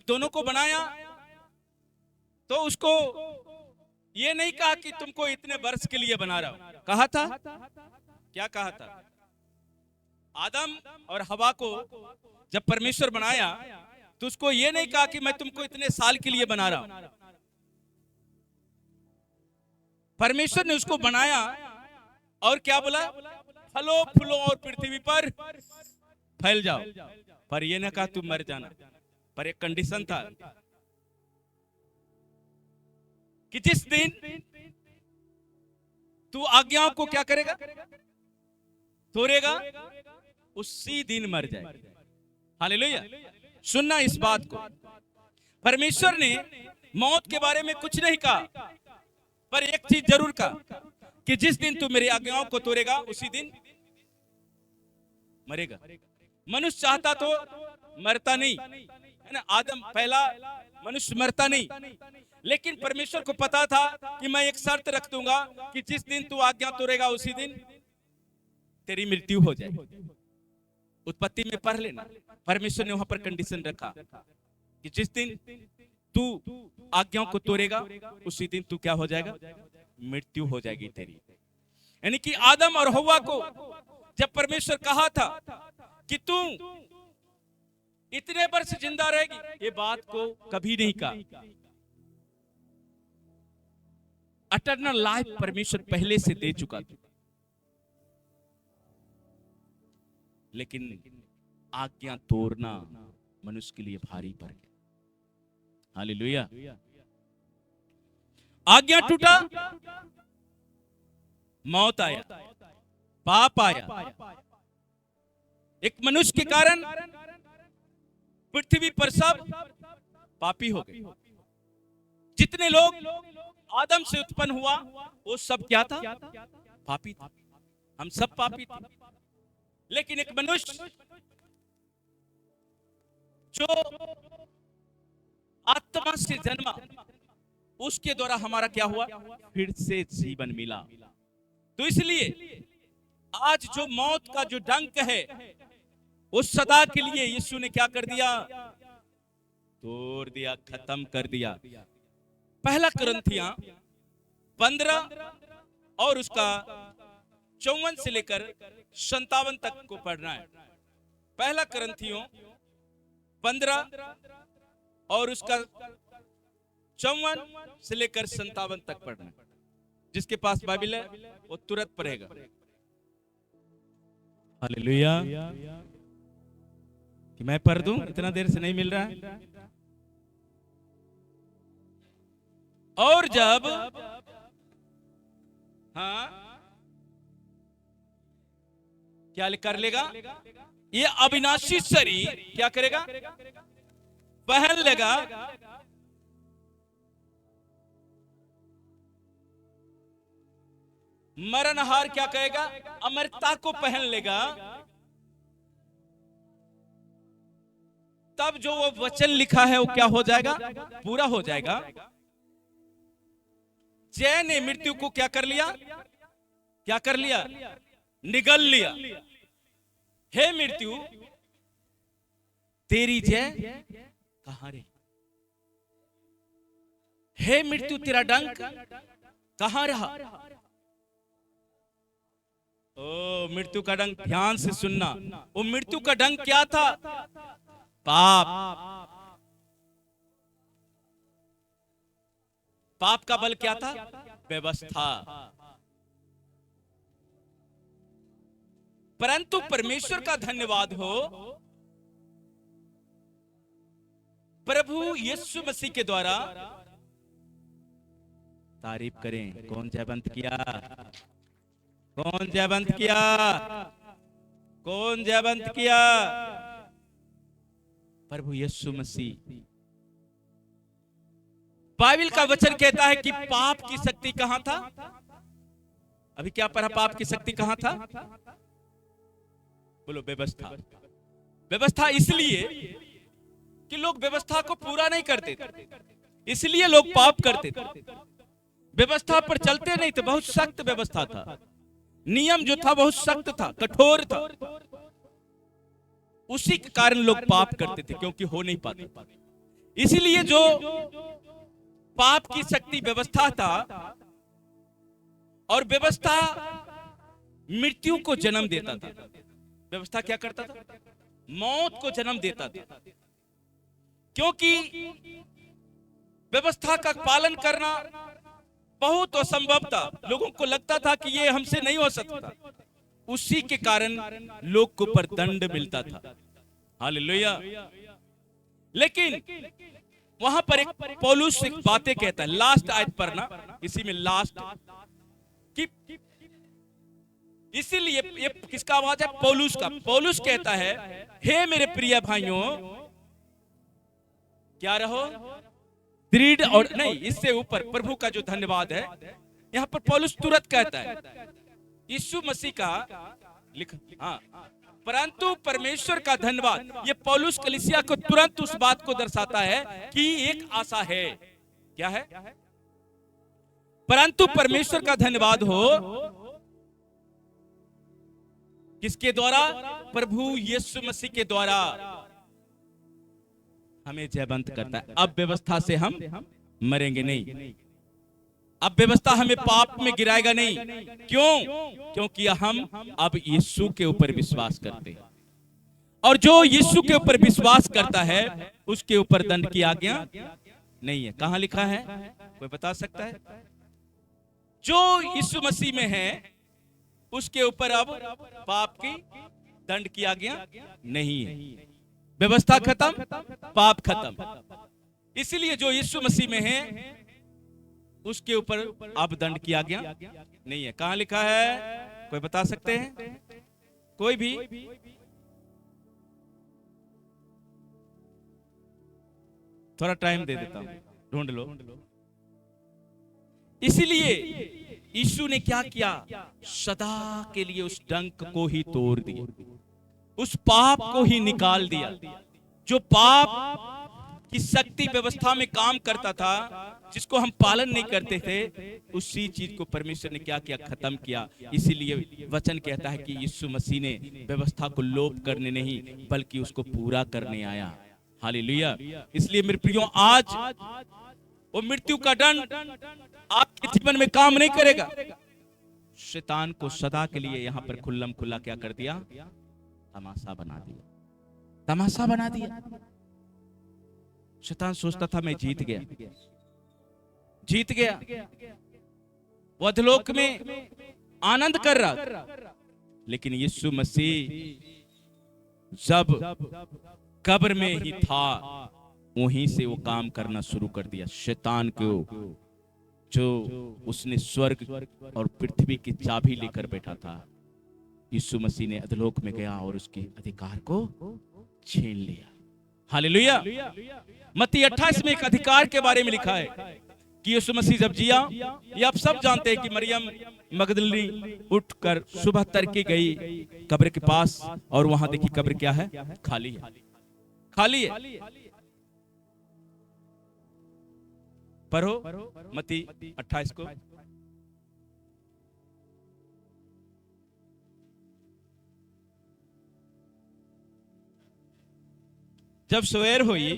दोनों को बनाया तो उसको ये नहीं कहा कि तुमको इतने वर्ष के लिए बना रहा हूं। कहा था, क्या कहा था? आदम और हवा को जब परमेश्वर बनाया तो उसको ये नहीं कहा कि मैं तुमको इतने साल के लिए बना रहा हूं। परमेश्वर ने उसको बनाया और क्या बोला? फलो फूलो और पृथ्वी पर फैल जाओ। पर ये ना कहा तुम मर जाना। पर एक कंडीशन था कि जिस दिन तू आज्ञाओं को क्या करेगा? तोड़ेगा, उसी दिन मर जाएगा। हालेलुया। सुनना इस बात को, परमेश्वर ने मौत के बारे में कुछ नहीं कहा, पर एक चीज जरूर कहा कि जिस दिन तू मेरी आज्ञाओं को तोड़ेगा उसी दिन मरेगा। मनुष्य चाहता तो मरता नहीं, है ना? आदम पहला मनुष्य मरता नहीं, लेकिन परमेश्वर को पता था कि मैं एक शर्त रख दूंगा कि जिस दिन तू आज्ञा तोड़ेगा उसी दिन तेरी मृत्यु हो जाए। उत्पत्ति में पढ़ लेना, परमेश्वर ने वहां पर कंडीशन रखा कि जिस दिन तू आज्ञाओं को तोड़ेगा उसी दिन तू क्या हो जाएगा? मृत्यु हो जाएगी तेरी। यानी कि आदम और हव्वा को जब परमेश्वर कहा था कि तू इतने वर्ष जिंदा रहेगी, ये बात को कभी नहीं कहा। इटर्नल लाइफ परमेश्वर पहले से दे चुका था, लेकिन आज्ञा तोड़ना मनुष्य के लिए भारी पड़ गया। हालेलुया। आज्ञा टूटा, मौत आया, पाप आया। एक मनुष्य के कारण पृथ्वी पर सब पापी हो गए। जितने लोग आदम से उत्पन्न हुआ वो सब क्या था? पापी था। हम सब पापी थे। लेकिन एक मनुष्य जो आत्मा से जन्मा, उसके द्वारा हमारा क्या हुआ? फिर से जीवन मिला। तो इसलिए आज जो मौत का जो डंक है वो सदा के लिए यीशु ने क्या कर दिया? तोड़ दिया, खत्म कर दिया। पहला कुरिन्थियों 15 और उसका 54 से लेकर 57 तक को पढ़ना है। पहला कुरिन्थियों 15 और उसका 54 से लेकर 57 तक पढ़ना है। जिसके पास बाइबल है वो तुरंत पढ़ेगा। हालेलुया। कि मैं पढ़ दूं? इतना देर से नहीं मिल रहा है। और जब क्या कर लेगा? ये अविनाशी शरीर क्या करेगा? पहन लेगा मरणहार, क्या कहेगा? अमरता को पहन लेगा। तब जो वो वचन लिखा है वो क्या हो जाएगा? पूरा हो जाएगा। जय ने मृत्यु को क्या कर लिया? क्या कर लिया? निगल लिया। हे मृत्यु तेरी जय कहां रही? हे मृत्यु तेरा डंक कहां रहा? ओ मृत्यु का डंक, ध्यान से सुनना। वो मृत्यु का डंक क्या था? पाप। पाप का बल क्या था? व्यवस्था। परंतु परमेश्वर का धन्यवाद हो, प्रभु यीशु मसीह के द्वारा, तारीफ करें, कौन जयवंत किया? कौन जयवंत किया? कौन जयवंत किया? प्रभु यीशु मसीह। बाइबल का वचन कहता है कि पाप की शक्ति कहां था? अभी क्या पढ़ा? पाप की शक्ति कहां था? बोलो, व्यवस्था। व्यवस्था इसलिए कि लोग व्यवस्था को पूरा नहीं करते, इसलिए लोग पाप करते थे। व्यवस्था पर चलते नहीं थे। बहुत सख्त व्यवस्था था, नियम जो था बहुत सख्त था, कठोर था। उसी के कारण लोग पाप करते थे, क्योंकि हो नहीं पाते। इसीलिए जो पाप की शक्ति व्यवस्था था, और व्यवस्था मृत्यु को जन्म देता था। व्यवस्था क्या करता था? मौत को जन्म देता था, क्योंकि व्यवस्था का पालन करना बहुत असंभव था। लोगों को लगता था कि ये हमसे नहीं हो सकता। उसी के कारण लोग को पर दंड मिलता था। हालेलुया। लेकिन वहां पर एक पौलुस एक बातें कहता है, लास्ट आयत पर ना, इसी में लास्ट कि इसीलिए ये किसका आवाज है? पौलुस का। पौलुस कहता है, हे मेरे प्रिय भाइयों, क्या रहो दृढ़, और नहीं, इससे ऊपर प्रभु का जो धन्यवाद है, यहां पर पौलुस तुरंत कहता है यीशु मसीह का हाँ, परंतु परमेश्वर का धन्यवाद। ये पौलुस कलीसिया को तुरंत उस बात को दर्शाता है कि एक आशा है। क्या है? परंतु परमेश्वर का धन्यवाद हो किसके द्वारा? प्रभु यीशु मसीह के द्वारा हमें जयवंत करता है। अब व्यवस्था से हम मरेंगे नहीं, अब व्यवस्था हमें पाप में गिराएगा नहीं। क्यों? क्योंकि हम अब यीशु के ऊपर विश्वास करते हैं, और जो यीशु के ऊपर विश्वास करता है उसके ऊपर दंड की आज्ञा नहीं है। कहां लिखा है? कोई बता सकता है? जो यीशु मसीह में है उसके ऊपर अब पाप की दंड की आज्ञा नहीं है। व्यवस्था खत्म, पाप खत्म। इसलिए जो यीशु मसीह में है उसके ऊपर अब दंड की आज्ञा नहीं है। कहां लिखा है? कोई बता सकते हैं? कोई भी? थोड़ा टाइम दे देता हूं, ढूंढ लो। इसीलिए यीशु ने क्या किया? सदा के लिए उस डंक को ही तोड़ दिया, उस पाप को ही निकाल दिया। जो पाप की शक्ति व्यवस्था में काम करता था, जिसको हम पालन नहीं करते थे, उसी चीज को परमेश्वर ने क्या किया? खत्म किया। इसीलिए वचन कहता है कि यीशु मसीह ने व्यवस्था को लोप करने नहीं बल्कि उसको पूरा करने आया। हालेलुया। इसलिए मेरे प्रियो, आज वो मृत्यु का दंड आपके जीवन में काम नहीं करेगा। शैतान को सदा के लिए यहां पर खुल्लम खुल्ला क्या कर दिया? तमाशा बना दिया, तमाशा बना दिया। शैतान सोचता था मैं जीत गया, जीत गया, वो अधोलोक में आनंद कर रहा। लेकिन यीशु मसीह जब कब्र में ही था, वहीं से वो काम करना शुरू कर दिया। शैतान को, जो उसने स्वर्ग और पृथ्वी की चाबी लेकर बैठा था, यीशु मसीह ने अधोलोक में गया और उसके अधिकार को छीन लिया। हालेलुया। मत्ती 28 में एक अधिकार के बारे में लिखा है कि यीशु मसीह जब जिया, ये आप सब जानते हैं कि मरियम मगदलिनी उठकर सुबह तड़के गई कब्र के पास, और वहां देखी कब्र क्या है? खाली है, खाली है। पढ़ो मत्ती 28 को। जब सवेर हुई,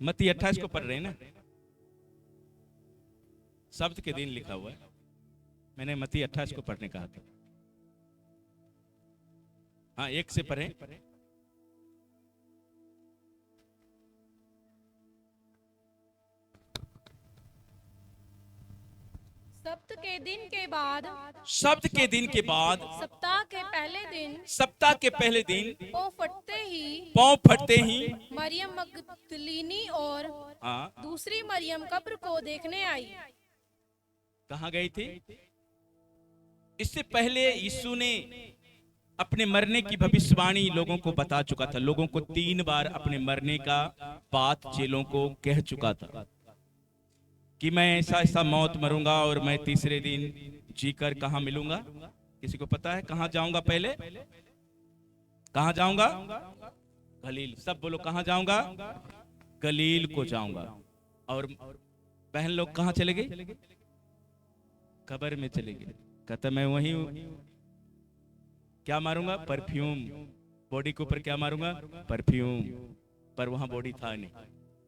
मत्ती 28 को पढ़ रहे हैं ना? शब्द के दिन लिखा हुआ है। मैंने मत्ती 28 को पढ़ने कहा था। हाँ, एक से पढ़ें। सप्त के दिन के बाद, शब्द के दिन के बाद, सप्ताह के पहले दिन, सप्ताह के पहले दिन, पाँव फटते ही मरियम मगदलीनी और दूसरी मरियम कब्र को देखने आई। कहाँ गई थी? इससे पहले यीशु ने अपने मरने की भविष्यवाणी लोगों को बता चुका था। लोगों को 3 बार अपने मरने का बात चेलों को कह चुका था कि मैं ऐसा ऐसा मौत मरूंगा और मैं तीसरे दिन जीकर कहां मिलूंगा? किसी को पता है कहां जाऊंगा? पहले कहां जाऊंगा? गलील। सब बोलो, कहां जाऊंगा? गलील को जाऊंगा। और बहन लोग कहां चले गई? कब्र में चले गए। कहता मैं वहीं हूं, क्या मारूंगा? परफ्यूम। बॉडी के ऊपर क्या मारूंगा? परफ्यूम। पर वहां बॉडी था नहीं।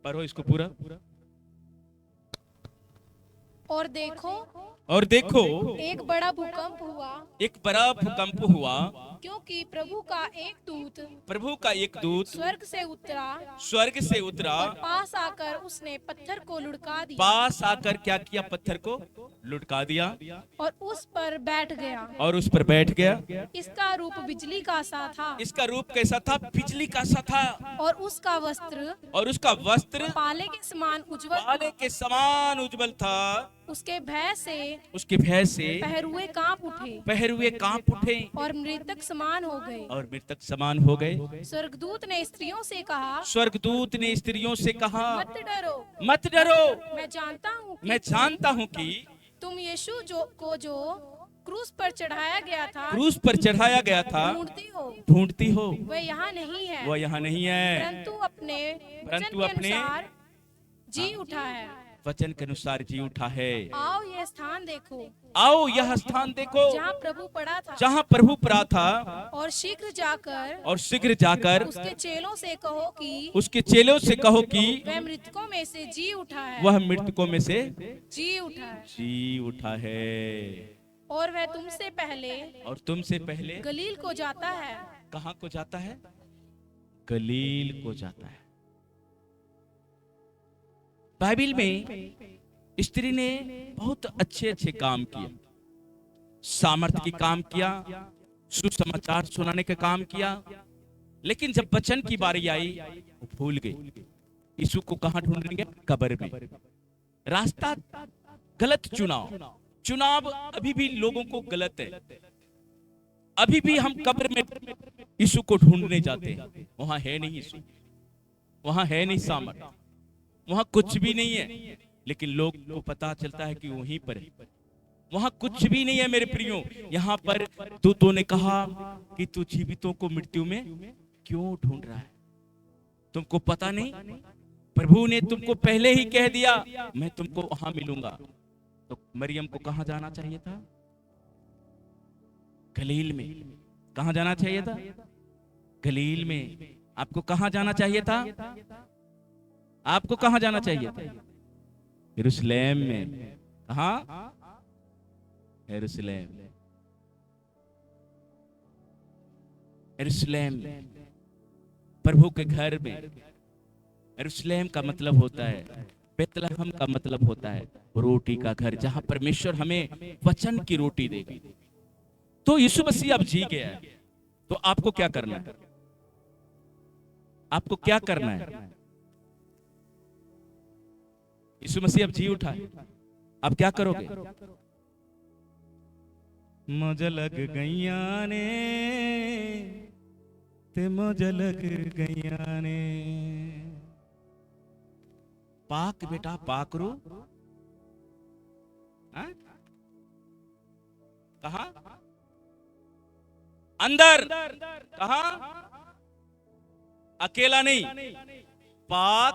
पर हो इसको पूरा। और देखो और देखो एक बड़ा भूकंप हुआ, एक बड़ा भूकंप हुआ, क्योंकि प्रभु का एक दूत प्रभु का एक दूत स्वर्ग से उतरा स्वर्ग से उतरा, और पास आकर उसने पत्थर को लुढ़का दिया पास आकर क्या किया? पत्थर को लुढ़का दिया और उस पर बैठ गया। और उस पर बैठ गया। इसका रूप बिजली का सा था इसका रूप कैसा था? बिजली का सा था। और उसका वस्त्र और उसका वस्त्र पाले के समान उज्जवल था। पाले के समान उज्जवल था। उसके भय से उसके भय से पहरुए कांप उठे पहरुए कांप उठे और मृतक समान हो गए। और मृतक समान हो गए। स्वर्गदूत ने स्त्रियों से कहा, स्वर्गदूत ने स्त्रियों से कहा, मत डरो, मत डरो, मैं जानता हूँ मैं जानता हूँ कि तुम यीशु जो क्रूस पर चढ़ाया गया था, क्रूस पर चढ़ाया गया था, ढूंढती हो। वह यहाँ नहीं है, वह यहाँ नहीं है, परंतु अपने अनुसार जी उठा है। वचन के अनुसार जी उठा है। आओ यह स्थान देखो, आओ यह स्थान देखो जहाँ प्रभु पड़ा था, जहाँ प्रभु पड़ा था। और शीघ्र जाकर उसके चेलों से कहो कि वह मृतकों में से जी उठा है। वह मृतकों में से जी उठा है। जी उठा है। और वह तुमसे पहले गलील को जाता है। कहाँ को जाता है? गलील को जाता है। बाइबल में स्त्री ने बहुत अच्छे अच्छे काम किए, सामर्थ्य की काम किया, सुसमाचार सुनाने का काम किया, लेकिन जब वचन की बारी आई वो भूल गई। यीशु को कहाँ ढूंढेंगे? कब्र में। रास्ता गलत चुनाव अभी भी लोगों को गलत है। अभी भी हम कब्र में यीशु को ढूंढने जाते हैं। वहां है नहीं यीशु, वहां है नहीं सामर्थ्य, वहां कुछ भी नहीं है, लेकिन लोग को पता चलता है कि वहीं पर है। वहां कुछ भी नहीं है मेरे प्रियो। यहाँ पर दूतों ने कहा कि तू जीवितों को मृत्यु में क्यों ढूंढ रहा है? तुमको पता नहीं? प्रभु ने तुमको पहले ही कह दिया मैं तुमको वहां मिलूंगा। तो मरियम को कहां जाना चाहिए था? गलील में। कहां जाना चाहिए था? गलील में। आपको कहां जाना चाहिए था? आपको कहां जाना चाहिए था? यरूशलेम में। कहां? यरूशलेम। यरूशलेम, प्रभु के घर में। यरूशलेम का मतलब होता है, बेतलहम का मतलब होता है रोटी का घर, जहां परमेश्वर हमें वचन की रोटी देगी। तो यीशु मसीह अब जी गया है, तो आपको क्या करना है? आपको क्या करना है? यीशु मसीह अब जी उठा है, अब क्या करोगे? मुझे लग गईया ने, ते मुझे लग गईया ने। पाक बेटा पाक रू। कहा? अंदर। कहा? अकेला नहीं, पाक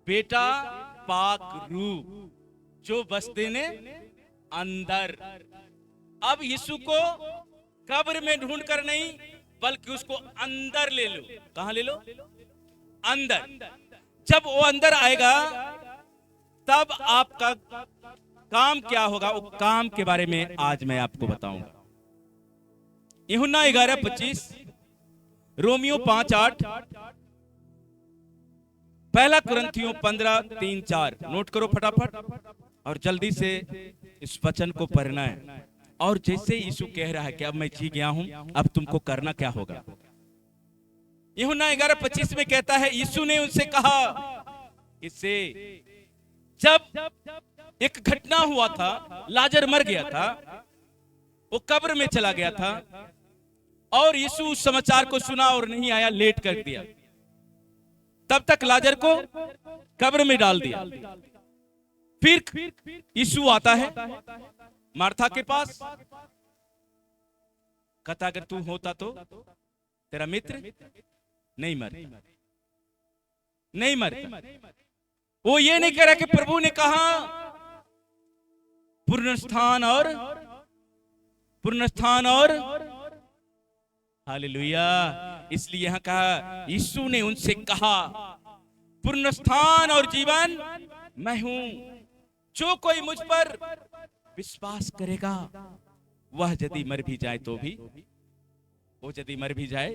बेटा पाक रू, जो बसते ने अंदर। अब यीशु को कब्र में ढूंढ कर नहीं, बल्कि उसको अंदर ले लो। कहां ले लो? अंदर। जब वो अंदर आएगा तब आपका काम क्या होगा, वो काम के बारे में आज मैं आपको बताऊंगा। यूहन्ना 11:25, रोमियो 5:8, पहला कुरिन्थियों 15:3-4। नोट करो फटाफट और जल्दी से इस वचन को पढ़ना है। और जैसे यीशु कह रहा है कि अब मैं जी गया हूं, अब तुमको करना क्या होगा। यूहन्ना 11:25 में कहता है, यीशु ने उनसे कहा, इससे जब एक घटना हुआ था, लाजर मर गया था, वो कब्र में चला गया था, और यीशु उस समाचार को सुना और नहीं आया, लेट कर दिया। तब तक लाजर को कब्र में डाल दिया। फिर यीशु आता है मार्था के पास, कहता अगर तू होता तो तेरा मित्र नहीं मरता। वो ये नहीं कह रहा कि प्रभु ने कहा पुनरुत्थान और हालेलुया। इसलिए यहां कहा, यीशु ने उनसे कहा, पुनरुत्थान और जीवन मैं हूं, जो कोई मुझ पर विश्वास करेगा वह यदि मर भी जाए तो भी, वो यदि मर भी जाए,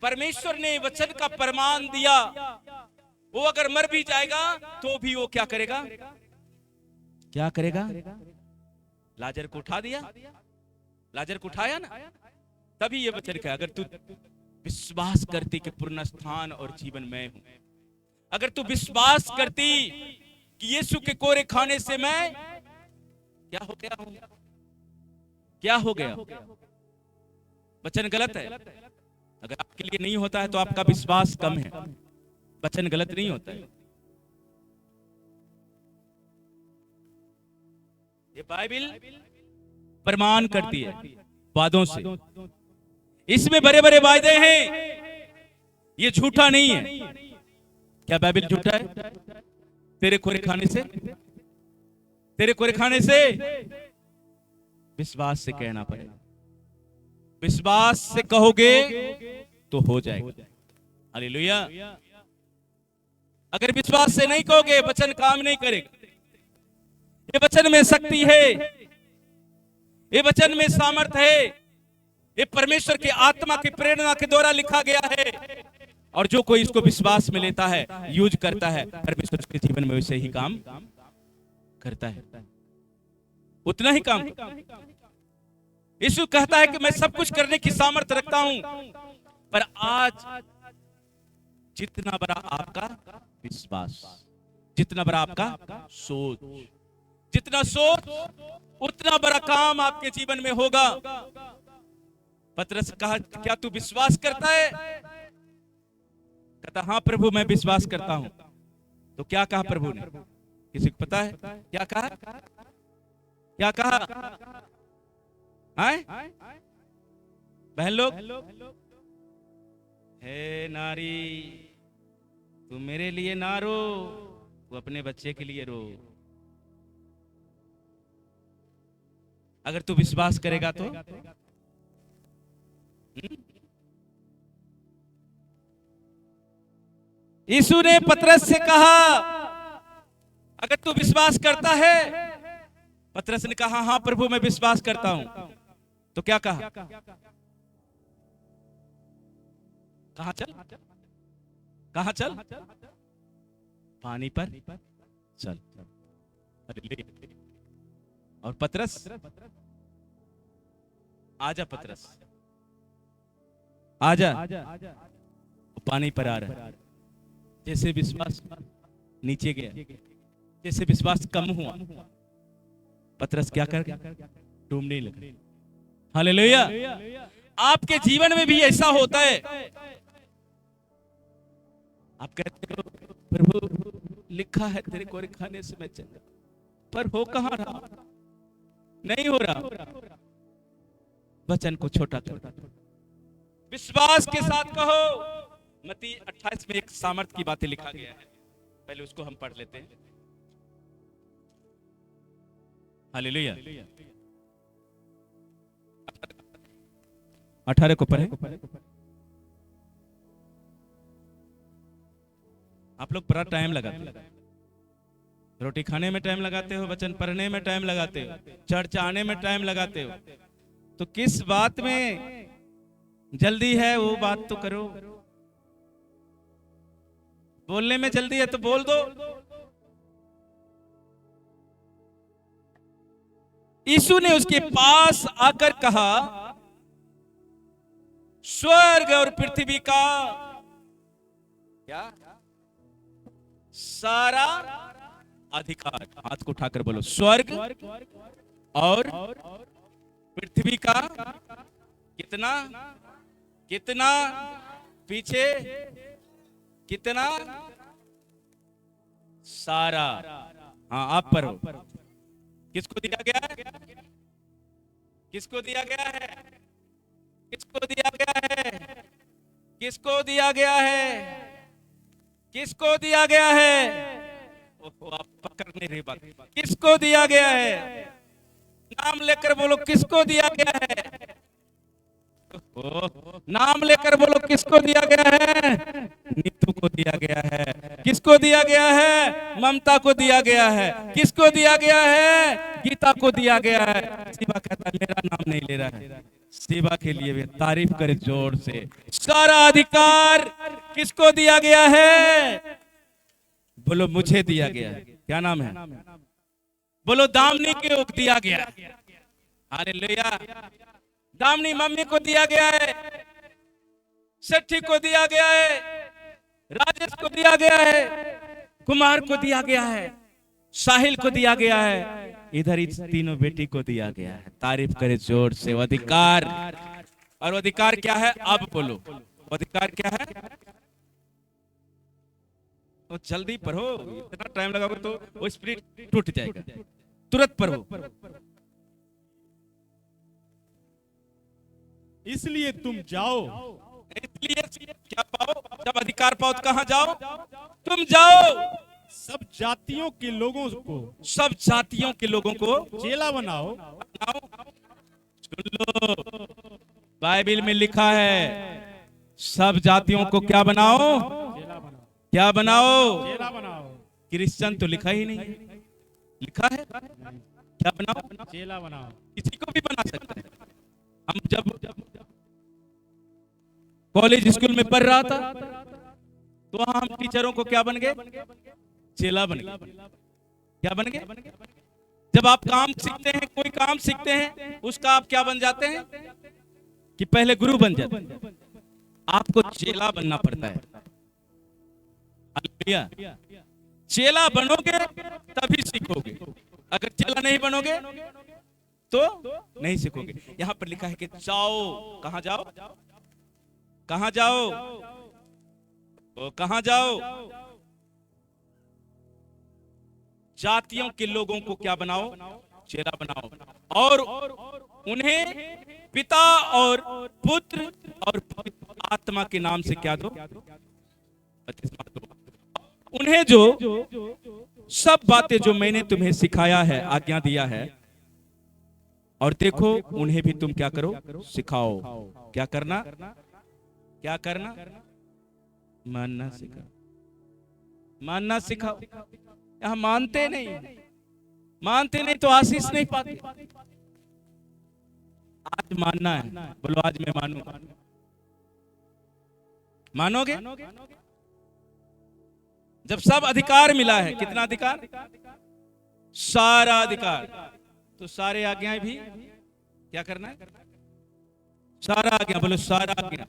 परमेश्वर ने वचन का प्रमाण दिया, वो अगर मर भी जाएगा तो भी वो क्या करेगा, क्या करेगा? लाजर को उठा दिया, लाजर को उठाया ना, तभी ये वचन कहा, अगर तू विश्वास करती कि पुनरुत्थान और जीवन मैं हूं, अगर तू विश्वास करती कि यीशु के कोरे खाने से मैं क्या हो गया हूं, क्या हो गया, वचन गलत है। अगर आपके लिए नहीं होता है तो आपका विश्वास कम है, वचन गलत नहीं होता है। ये बाइबल प्रमाण करती है वादों से, इसमें बड़े बड़े वायदे हैं, ये झूठा नहीं है। क्या बाइबल झूठा है? तेरे कोरे खाने से, तेरे कोरे खाने से विश्वास से कहना पड़ेगा, विश्वास से कहोगे तो हो जाएगा। हालेलुया। अगर विश्वास से नहीं कहोगे, वचन काम नहीं करेगा। ये वचन में शक्ति है, ये वचन में सामर्थ है, ये परमेश्वर की आत्मा की प्रेरणा के द्वारा लिखा गया है, और जो कोई इसको विश्वास में लेता है, यूज करता है, परमेश्वर के जीवन में वैसे ही काम करता है, उतना ही काम। यीशु कहता है कि मैं सब कुछ करने की सामर्थ रखता हूं, पर आज जितना बड़ा आपका विश्वास, जितना बड़ा आपका सोच, जितना सोच उतना बड़ा काम आपके जीवन में होगा। पतरस कहा, क्या तू विश्वास करता है? कहता, हाँ प्रभु मैं विश्वास करता हूं। तो क्या कहा प्रभु ने? किसी को पता है क्या कहा? क्या कहा? आए बहन लोग, हे नारी, तू मेरे लिए ना रो, तू अपने बच्चे के लिए रो। अगर तू विश्वास करेगा तो यीशु ने पतरस से कहा, अगर तू विश्वास करता है। पतरस ने कहा, हाँ प्रभु मैं विश्वास करता हूं। तो क्या कहा? कहां चल, कहां चल? पानी पर चल। और पतरस, आजा पतरस, आजा। पानी पर आ रहा है। जैसे विश्वास नीचे गया, जैसे विश्वास कम हुआ, पतरस क्या कर गया? डूबने लगा। हालेलुया। आपके जीवन में भी ऐसा होता है। आप कहते हो, प्रभु लिखा है तेरे कोरे खाने से मैं चंगा, पर हो कहां रहा? नहीं हो रहा। वचन को छोटा कर, विश्वास के साथ कहो। मत्ती 28 में एक सामर्थ की बातें लिखा गया है, पहले उसको हम पढ़ लेते हैं। हालेलुया। 18 को पढ़े। आप लोग बड़ा टाइम लगाते हो, रोटी खाने में टाइम लगाते हो, वचन पढ़ने में टाइम लगाते हो, चर्च आने में टाइम लगाते हो, तो किस बात में जल्दी है वो बात तो करो। बोलने में जल्दी है तो बोल दो। यीशु ने उसके पास आकर कहा, स्वर्ग और पृथ्वी का क्या सारा अधिकार, हाथ को उठाकर बोलो, स्वर्ग और पृथ्वी का कितना कितना पीछे कितना सारा। हाँ आप पर हो। किसको दिया गया है? किसको दिया गया है? किसको दिया गया है? किसको दिया गया है? किसको दिया गया है? ओहो, आप पकड़ नहीं रहे बात। किसको दिया गया है? नाम लेकर बोलो किसको दिया गया है? ओहो, नाम लेकर बोलो किसको दिया गया है? नीतू को दिया गया है। किसको दिया गया है? ममता को दिया गया है। किसको दिया गया है? गीता को दिया गया है। शिवा कहता है मेरा नाम नहीं ले रहा है। शिवा के लिए भी तारीफ करे जोर से। सारा अधिकार किसको दिया गया है? बोलो मुझे दिया गया है। क्या नाम है? बोलो दामनी को दिया गया है। हालेलुया। दामनी मम्मी को दिया गया है, सेठी को दिया गया है, राजेश को दिया गया है, कुमार को दिया गया है, साहिल को दिया गया है, इधर इस तीनों बेटी को दिया गया है। तारीफ करे जोर से। वो अधिकार, और वो अधिकार क्या है? अब बोलो वो अधिकार क्या है? तो जल्दी पढ़ो, इतना टाइम लगाओगे तो वो स्पिरिट टूट जाएगा। तुरंत पढ़ो। इसलिए तुम जाओ। इसलिए क्या पाओ? जब अधिकार पाओ तो कहां जाओ? तुम जाओ सब जातियों के लोगों को, सब जातियों के लोगों को चेला बनाओ। सुन लो, बाइबल में लिखा है सब जातियों को क्या बनाओ? चेला बनाओ। क्या बनाओ? चेला बनाओ। क्रिश्चियन तो लिखा ही नहीं। लिखा है क्या बनाओ? चेला बनाओ। किसी को भी बना सकते हैं। हम जब कॉलेज स्कूल में पढ़ रहा था तो वहां हम टीचरों को क्या बन गए? चेला बन गए। क्या बन गए? जब आप काम सीखते हैं, कोई काम सीखते हैं, उसका आप क्या बन जाते हैं? कि पहले गुरु बन जाते हैं। आपको चेला बनना पड़ता है। हालेलुया। चेला बनोगे तभी सीखोगे। अगर चेला नहीं बनोगे तो नहीं सीखोगे। यहां पर लिखा है कि जाओ। कहां जाओ? कहां जाओ? तो कहां जाओ? जातियों के लोगों को क्या बनाओ? चेला बनाओ। और उन्हें पिता और पुत्र और पवित्र आत्मा के नाम से क्या दो? बपतिस्मा दो। उन्हें जो सब बातें जो मैंने तुम्हें सिखाया है, आज्ञा दिया है, और देखो उन्हें भी तुम क्या करो? सिखाओ। क्या करना? क्या करना? मानना सिखाओ। मानना सिखाओ। यहां मानते नहीं, मानते नहीं तो आशीष नहीं पाते। आज मानना है। बोलो आज मैं मानूंगा। मानोगे? जब सब अधिकार मिला है, कितना अधिकार? सारा अधिकार, तो सारे आज्ञाएं भी क्या करना है? सारा आज्ञा। बोलो सारा आज्ञा।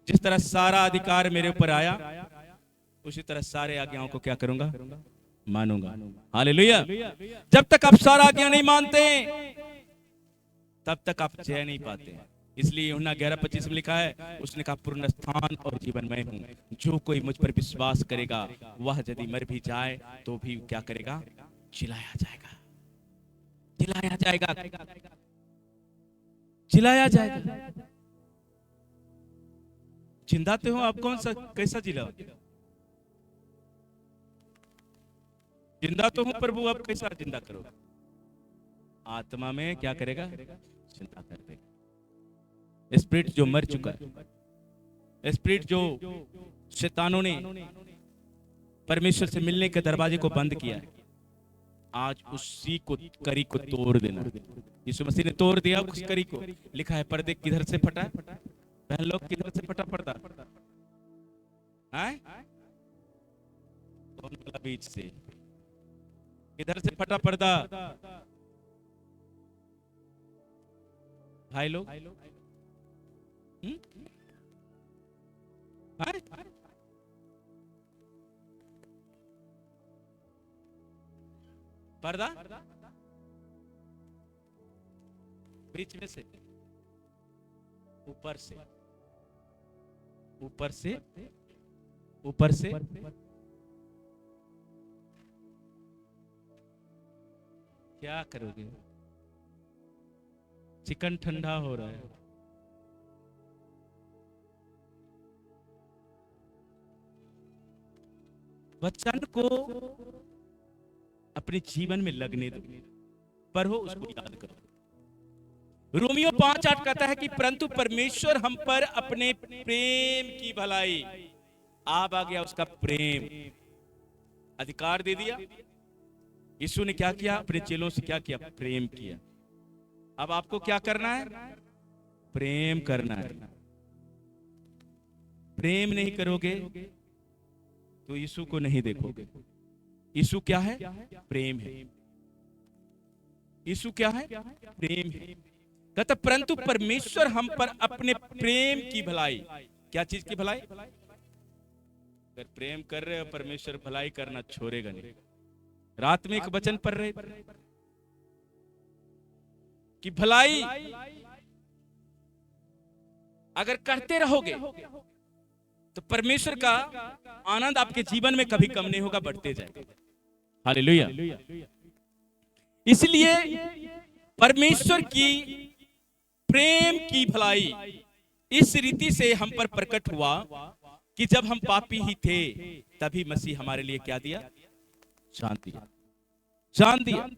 जिस तरह सारा अधिकार मेरे ऊपर आया, उसी तरह सारे आज्ञाओं को क्या करूंगा? मानूंगा। हालेलुया। जब तक आप सारा आज्ञा नहीं मानते तब तक आप जय नहीं पाते। इसलिए यूहन्ना 11:25 में लिखा है, उसने कहा पूर्ण स्थान और जीवन मैं हूं। जो कोई मुझ पर विश्वास करेगा वह यदि मर भी जाए तो भी क्या करेगा? जिलाया जाएगा। जिलाया जाएगा। जिलाया जाएगा। जिंदाते हो आप? कौन सा कैसा जिला? जिंदा तो हूं प्रभु, अब कैसा जिंदा करो? आत्मा में क्या करेगा? जिंदा कर देगा। स्पिरिट जो मर चुका है, स्पिरिट जो शैतानों ने परमेश्वर से मिलने के दरवाजे को बंद किया है, आज उसी को कड़ी को तोड़ देना। यीशु मसीह ने तोड़ दिया उस कड़ी को। लिखा है पर्दे किधर से फटा? बहन लोग किधर से फटा पर्दा? बीच से। किधर से फटा पर्दा? भाई लोग, पर्दा बीच में से, ऊपर से, ऊपर से, ऊपर से। क्या करोगे? चिकन ठंडा हो रहा है। वचन को अपने जीवन में लगने दो, पढ़ो, उसको याद करो। रोमियो 5:8 कहता है कि परंतु परमेश्वर हम पर अपने प्रेम की भलाई, आप आ गया उसका प्रेम, अधिकार दे दिया। यीशु ने क्या किया? अपने चेलों से क्या किया? प्रेम किया। अब आपको क्या करना है? प्रेम करना है। प्रेम नहीं करोगे तो यीशु को नहीं देखोगे। यीशु क्या है? प्रेम है। यीशु क्या है? प्रेम है। कहता परंतु परमेश्वर हम पर अपने प्रेम की भलाई, क्या चीज की भलाई? अगर प्रेम कर रहे हो, परमेश्वर भलाई करना छोड़ेगा नहीं। रात में एक वचन पढ़ रहे कि भलाई अगर करते रहोगे तो परमेश्वर का आनंद आपके जीवन में कभी कम नहीं होगा, बढ़ते जाएगा। हालेलुया। इसलिए परमेश्वर की प्रेम की भलाई इस रीति से हम पर प्रकट हुआ कि जब हम पापी ही थे तभी मसीह हमारे लिए क्या दिया? जान दिया। जान दिया।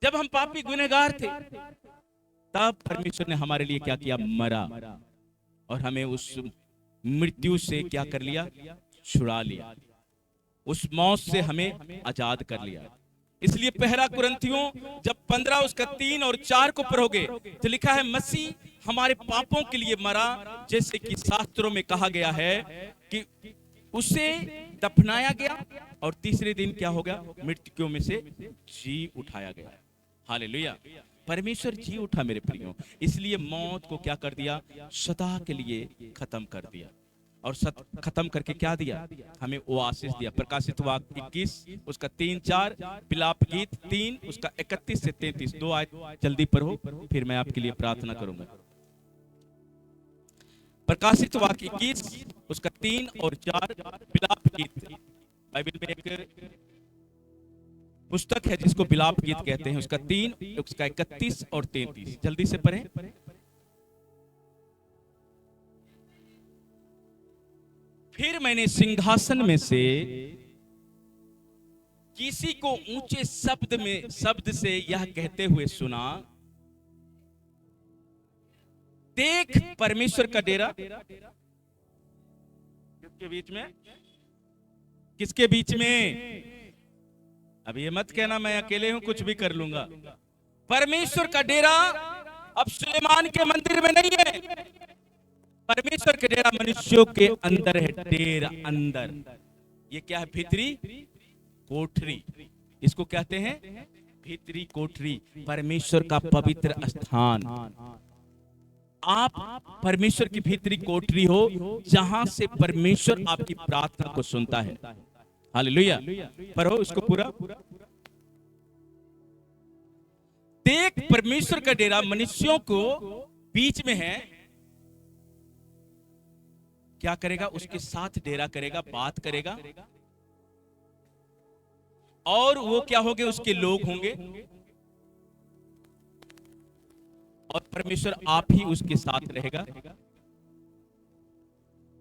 जब हम पापी गुनहगार थे तब परमेश्वर ने हमारे लिए क्या किया? मरा, और हमें उस मृत्यु से क्या कर लिया? छुड़ा लिया। उस मौत से हमें आजाद कर लिया। इसलिए पहला कुरिन्थियों जब 15 उसका 3 और 4 को पढ़ोगे तो लिखा है मसीह हमारे पापों के लिए मरा, जैसे कि शास्त्रों में कहा गया है कि उसे दफनाया गया और तीसरे दिन क्या हो गया? मृत्यु में से जी उठाया गया। हालेलुया। परमेश्वर जी उठा मेरे प्रियो, इसलिए मौत को क्या कर दिया? सदा के लिए खत्म कर दिया। और खत्म करके क्या दिया? हमें वो आशीष दिया। प्रकाशित वाक्य 21 उसका 3-4, विलाप गीत 3 उसका 31 से 33, 2 आयत जल्दी पढ़ो, फिर मैं आपके लिए प्रार्थना करूंगा। प्रकाशित वाक्य 21 उसका 3 और 4, विलाप गीत। बाइबल में एक पुस्तक है जिसको विलाप गीत कहते हैं, उसका 3 उसका 31 और 33, जल्दी से पढ़ें। फिर मैंने सिंहासन में से किसी को ऊंचे शब्द से यह कहते हुए सुना, देख परमेश्वर का डेरा किसके बीच में? किसके बीच में? अब ये मत कहना मैं अकेले हूं, कुछ भी कर लूंगा। परमेश्वर का डेरा अब सुलेमान के मंदिर में नहीं है। परमेश्वर का डेरा मनुष्यों के अंदर है। डेरा अंदर, ये क्या है? भीतरी कोठरी, इसको कहते हैं भीतरी कोठरी, परमेश्वर का पवित्र स्थान। आप परमेश्वर की भीतरी कोठरी हो, जहां से परमेश्वर आपकी प्रार्थना को सुनता है। हालेलुया। पढ़ो उसको पूरा। देख परमेश्वर का डेरा मनुष्यों को बीच में है, क्या करेगा? उसके साथ डेरा करेगा, बात करेगा, और वो क्या होंगे? उसके लोग होंगे, और परमेश्वर आप ही उसके साथ रहेगा,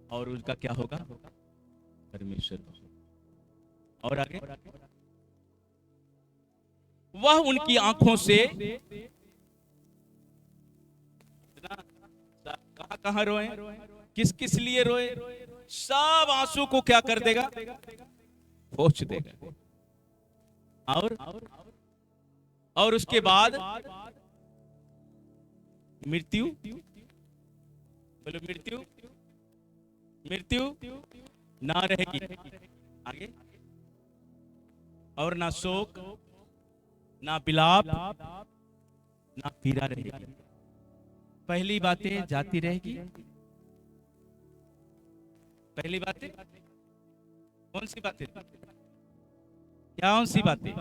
और उसका क्या होगा? परमेश्वर। और आगे, वह उनकी आंखों से कहां कहां रोए, किस किस लिए रोए, सब आंसू को क्या कर देगा? पोंछ देगा। और उसके बाद मृत्यु, बोलो मृत्यु, मृत्यु ना रहेगी आगे, और ना शोक, ना विलाप, ना पीड़ा रहेगी। पहली बातें जाती रहेगी। पहली बातें कौन सी बातें? क्या कौन सी बातें?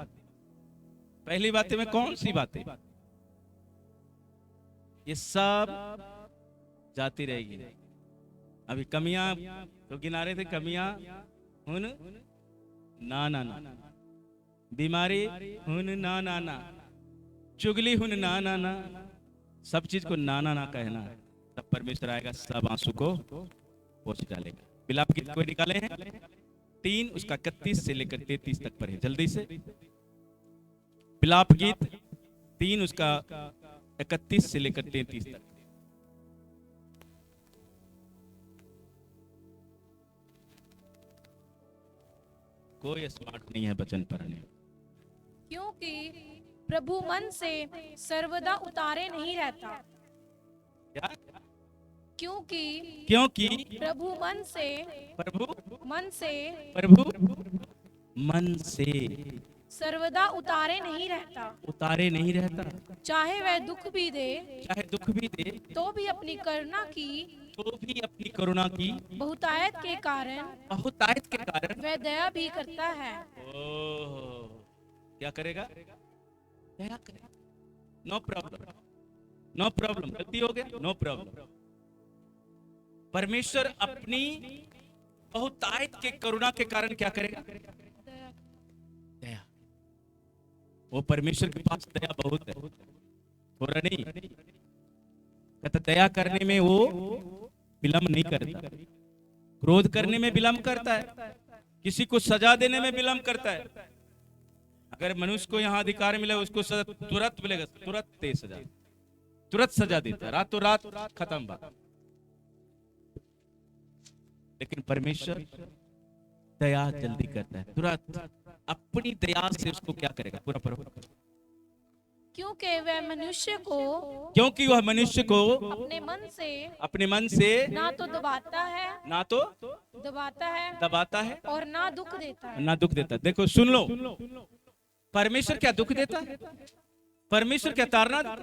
पहली बातें में कौन सी बातें? ये सब जाती रहेगी। अभी कमियां तो गिना रहे थे, कमियां हुन ना ना ना, बीमारी हुन ना ना ना, चुगली हुन ना ना ना, सब चीज को ना ना ना कहना है, तब परमेश्वर आएगा, सब आंसू को पोंछ डालेगा। विलाप गीत कोई निकाले हैं? 3 उसका 31 से लेकर 33 तक पढ़े जल्दी से। विलाप गीत 3 उसका 31 से लेकर 33 तक। कोई स्मार्ट नहीं है वचन पढ़ने। क्योंकि प्रभु मन से सर्वदा उतारे नहीं रहता। क्या? क्योंकि प्रभु मन से मन से सर्वदा उतारे नहीं रहता। चाहे वह दुख भी दे तो भी अपनी करुणा की बहुतायत के कारण वह दया भी करता है। ओह, क्या करेगा? दया करेगा। नो प्रॉब्लम, गलती हो गया, नो प्रॉब्लम। परमेश्वर अपनी बहुतायत के करुणा के कारण क्या करेगा? दया। वो परमेश्वर के पास दया बहुत है, थोड़ा नहीं। कहता दया करने में वो विलंब नहीं करता, क्रोध करने में विलंब करता है, किसी को सजा देने में विलंब करता है। अगर मनुष्य को यहाँ अधिकार मिले उसको सजा तुरंत मिलेगा, तुरंत सजा देता है, रातों रात खत्म बात। लेकिन परमेश्वर दया जल्दी करता है, तुरंत अपनी दया से उसको क्या करेगा? पूरा पढ़ो। क्योंकि वह मनुष्य को अपने मन से ना तो दबाता है और ना दुख देता है। देखो सुन लो, परमेश्वर क्या दुख देता है? परमेश्वर क्या ताड़ना?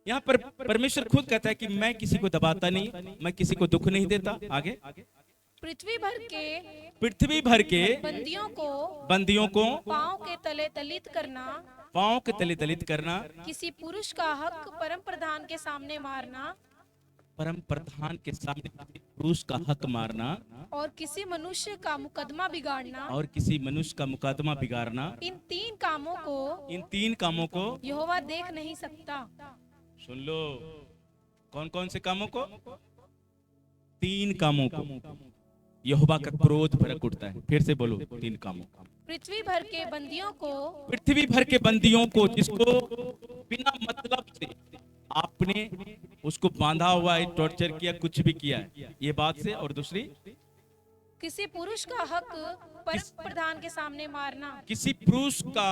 यहाँ पर परमेश्वर खुद कहता है कि मैं किसी को दबाता नहीं, मैं किसी को दुख नहीं देता। आगे पृथ्वी भर के बंदियों को पांव के तले दलित करना, किसी पुरुष का हक परम प्रधान के सामने मारना, और किसी मनुष्य का मुकदमा बिगाड़ना, इन तीन कामों को यहोवा देख नहीं सकता। सुन लो, कौन कौन से कामों को? 3 कामों को यहोवा का क्रोध भड़क उठता है। फिर से बोलो, 3 कामों। पृथ्वी भर के बंदियों को जिसको बिना मतलब से आपने उसको बांधा हुआ है, टॉर्चर किया, कुछ भी किया है, ये बात से। और दूसरी, किसी पुरुष का हक परम प्रधान के सामने मारना, किसी पुरुष का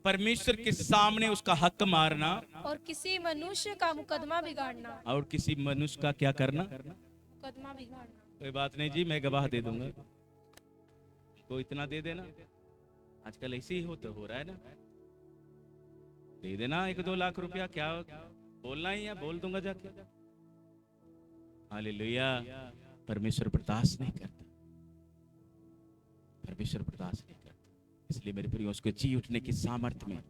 परमेश्वर के सामने उसका हक मारना, और किसी मनुष्य का मुकदमा बिगाड़ना, और किसी मनुष्य का क्या करना? मुकदमा बिगाड़ना। कोई बात नहीं जी, मैं गवाह दे दूंगा, तो इतना दे देना। आजकल ऐसे ही हो रहा है ना, दे देना 1-2 लाख रुपया, क्या बोलना ही है, बोल दूंगा जाके। हालेलुया। परमेश्वर बर्दाश्त नहीं करता, इसलिए मेरे प्रियो, उसको जी उठने की सामर्थ्य में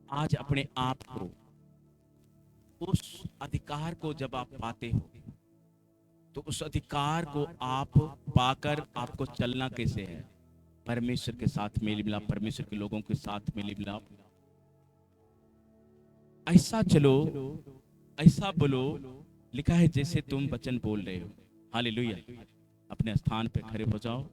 आज अपने आप को, उस अधिकार को जब आप पाते हो, तो उस अधिकार को आप पाकर आपको चलना कैसे है? परमेश्वर के साथ मेल मिलाप, परमेश्वर के लोगों के साथ मेल मिलाप। ऐसा चलो, ऐसा बोलो, लिखा है जैसे तुम वचन बोल रहे हो। हालेलुया। अपने स्थान पे खड़े हो जाओ।